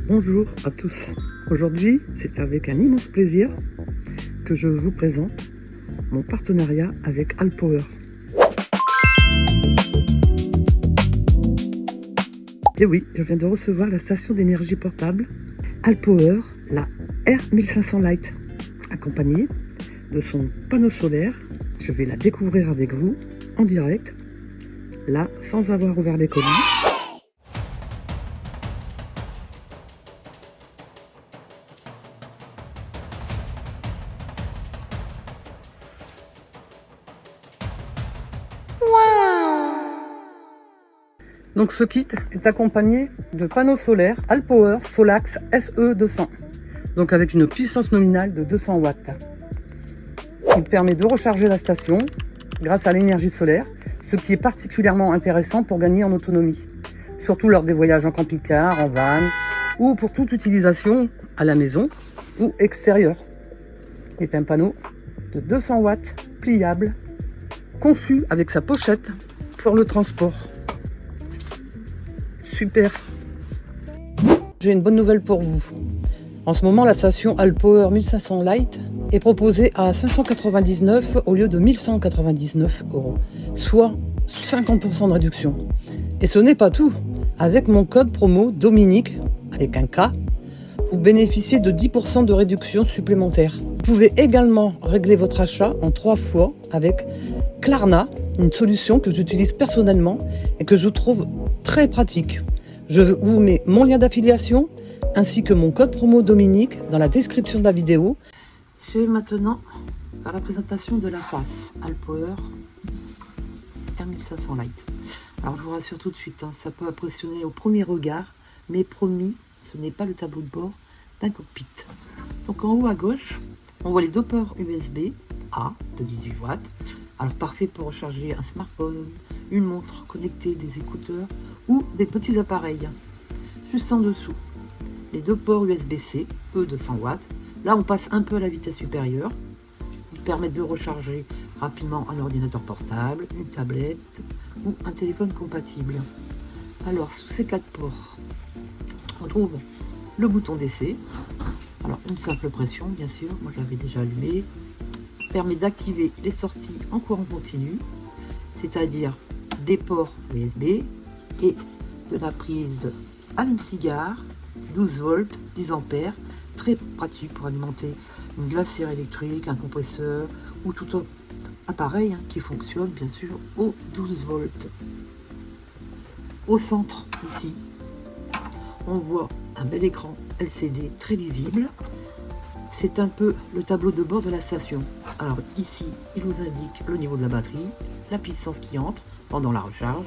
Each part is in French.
Bonjour à tous. Aujourd'hui, c'est avec un immense plaisir que je vous présente mon partenariat avec Alpower. Et oui, je viens de recevoir la station d'énergie portable Alpower, la R1500 Lite, accompagnée de son panneau solaire. Je vais la découvrir avec vous en direct, là, sans avoir ouvert les colis. Donc ce kit est accompagné de panneaux solaires Alpower Solax SE200, donc avec une puissance nominale de 200 watts. Il permet de recharger la station grâce à l'énergie solaire, ce qui est particulièrement intéressant pour gagner en autonomie, surtout lors des voyages en camping-car, en van ou pour toute utilisation à la maison ou extérieure. Il est un panneau de 200 watts pliable, conçu avec sa pochette pour le transport. Super. J'ai une bonne nouvelle pour vous. En ce moment, la station Alpower 1500 Lite est proposée à 599 au lieu de 1199 €, soit 50% de réduction. Et ce n'est pas tout. Avec mon code promo Dominique, avec un K, vous bénéficiez de 10% de réduction supplémentaire. Vous pouvez également régler votre achat en 3 fois avec Klarna, une solution que j'utilise personnellement et que je trouve très pratique. Je vous mets mon lien d'affiliation ainsi que mon code promo Dominique dans la description de la vidéo. Je vais maintenant faire la présentation de la face Alpower R1500 Lite. Alors je vous rassure tout de suite, ça peut impressionner au premier regard, mais promis, ce n'est pas le tableau de bord d'un cockpit. Donc en haut à gauche, on voit les deux ports USB-A de 18 watts. Alors parfait pour recharger un smartphone, une montre connectée, des écouteurs ou des petits appareils. Juste en dessous, les deux ports USB-C, eux de 100 watts. Là on passe un peu à la vitesse supérieure. Ils permettent de recharger rapidement un ordinateur portable, une tablette ou un téléphone compatible. Alors sous ces 4 ports, on trouve le bouton DC. Alors une simple pression bien sûr, moi je l'avais déjà allumé. Permet d'activer les sorties en courant continu, c'est-à-dire des ports USB et de la prise allume-cigare 12 volts 10 ampères, très pratique pour alimenter une glacière électrique, un compresseur ou tout autre appareil qui fonctionne bien sûr aux 12 volts. Au centre ici, on voit un bel écran LCD très lisible. C'est un peu le tableau de bord de la station. Alors ici, il vous indique le niveau de la batterie, la puissance qui entre pendant la recharge,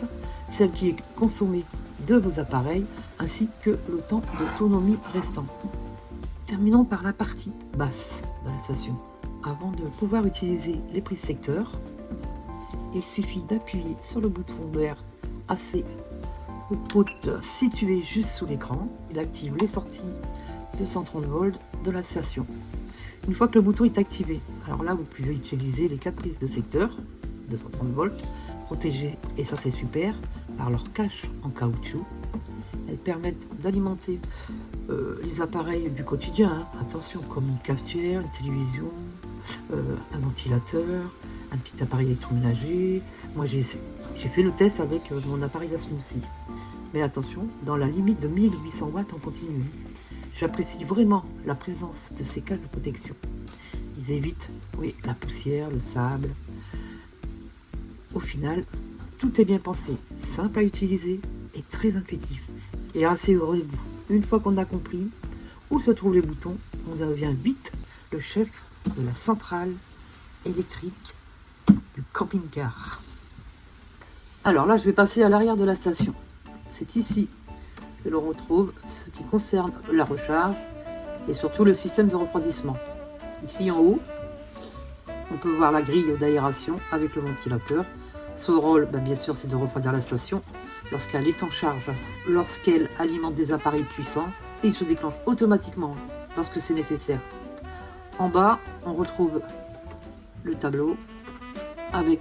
celle qui est consommée de vos appareils, ainsi que le temps d'autonomie restant. Terminons par la partie basse de la station. Avant de pouvoir utiliser les prises secteurs, il suffit d'appuyer sur le bouton vert assez haute situé juste sous l'écran. Il active les sorties 230 volts de la station. Une fois que le bouton est activé, alors là vous pouvez utiliser les 4 prises de secteur 230 volts protégées, et ça c'est super, par leur cache en caoutchouc. Elles permettent d'alimenter les appareils du quotidien, attention, comme une cafetière, une télévision, un ventilateur, un petit appareil électroménager. Moi j'ai fait le test avec mon appareil à smoothie, mais attention, dans la limite de 1800 watts en continu. J'apprécie vraiment la présence de ces câbles de protection. Ils évitent, oui, la poussière, le sable. Au final, tout est bien pensé, simple à utiliser et très intuitif. Et rassurez-vous, une fois qu'on a compris où se trouvent les boutons, on devient vite le chef de la centrale électrique du camping-car. Alors là, je vais passer à l'arrière de la station. C'est ici que l'on retrouve ce qui concerne la recharge et surtout le système de refroidissement. Ici en haut, on peut voir la grille d'aération avec le ventilateur. Son rôle, bien sûr, c'est de refroidir la station lorsqu'elle est en charge, lorsqu'elle alimente des appareils puissants, et il se déclenche automatiquement lorsque c'est nécessaire. En bas, on retrouve le tableau avec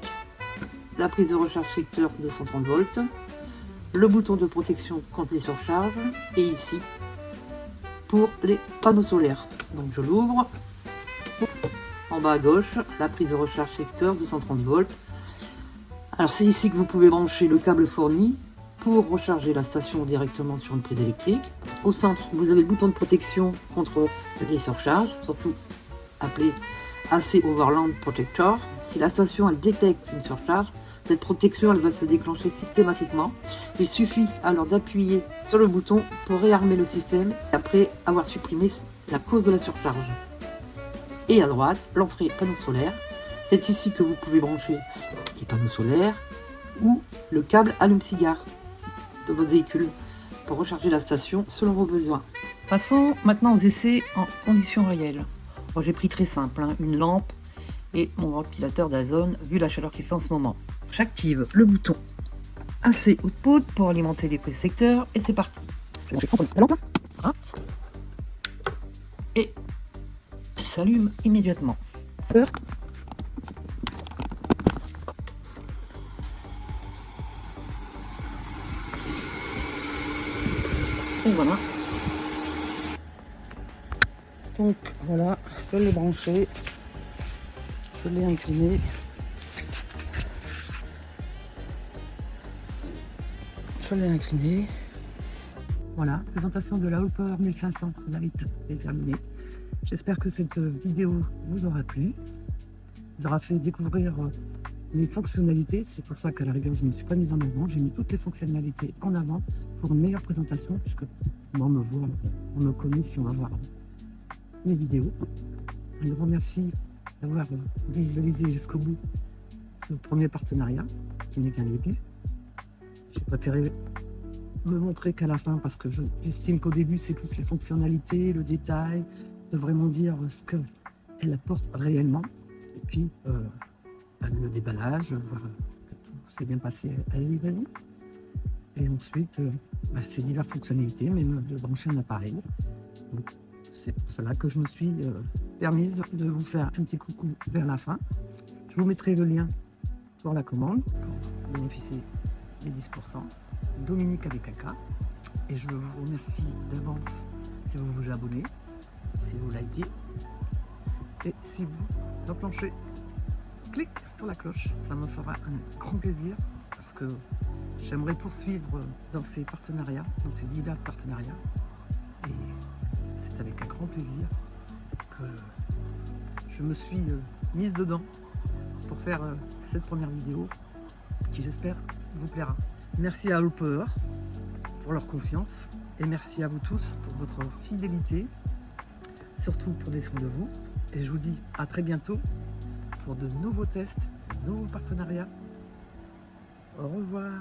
la prise de recharge secteur de 130 volts, le bouton de protection quand il est sur charge, et ici pour les panneaux solaires. Donc je l'ouvre. En bas à gauche, la prise de recharge secteur 230 volts. Alors c'est ici que vous pouvez brancher le câble fourni pour recharger la station directement sur une prise électrique. Au centre, vous avez le bouton de protection contre les surcharges, surtout appelé AC Overland Protector. Si la station elle détecte une surcharge, cette protection elle va se déclencher systématiquement. Il suffit alors d'appuyer sur le bouton pour réarmer le système après avoir supprimé la cause de la surcharge. Et à droite, l'entrée panneau solaire. C'est ici que vous pouvez brancher les panneaux solaires ou le câble allume-cigare de votre véhicule pour recharger la station selon vos besoins. Passons maintenant aux essais en conditions réelles. Bon, j'ai pris très simple, hein, une lampe et mon ventilateur d'azone vu la chaleur qu'il fait en ce moment. J'active le bouton AC Output pour alimenter les prises secteurs et c'est parti. Je vais prendre la lampe et elle s'allume immédiatement. Et voilà. Donc voilà, je l'ai branché, je l'ai incliné. Je l'ai incliné. Voilà, présentation de la Hopper 1500 est terminée. J'espère que cette vidéo vous aura plu, vous aura fait découvrir les fonctionnalités. C'est pour ça qu'à la rigueur, je ne me suis pas mise en avant. J'ai mis toutes les fonctionnalités en avant pour une meilleure présentation, puisque moi, on me voit, on me connaît si on va voir mes vidéos. Je vous remercie d'avoir visualisé jusqu'au bout ce premier partenariat, qui n'est qu'un début. J'ai préféré me montrer qu'à la fin, parce que j'estime qu'au début, c'est plus les fonctionnalités, le détail, de vraiment dire ce qu'elle apporte réellement. Et puis, le déballage, voir que tout s'est bien passé à la livraison. Et ensuite, ces diverses fonctionnalités, même de brancher un appareil. C'est pour cela que je me suis permise de vous faire un petit coucou vers la fin. Je vous mettrai le lien pour la commande, pour bénéficier des 10%. Dominique avec un K. Et je vous remercie d'avance si vous vous abonnez, si vous likez et si vous enclenchez. Clique sur la cloche, ça me fera un grand plaisir parce que j'aimerais poursuivre dans ces partenariats, dans ces divers partenariats. Et c'est avec un grand plaisir que je me suis mise dedans pour faire cette première vidéo qui, j'espère, vous plaira. Merci à Hopper pour leur confiance et merci à vous tous pour votre fidélité, surtout prenez soin de vous. Et je vous dis à très bientôt pour de nouveaux tests, de nouveaux partenariats. Au revoir.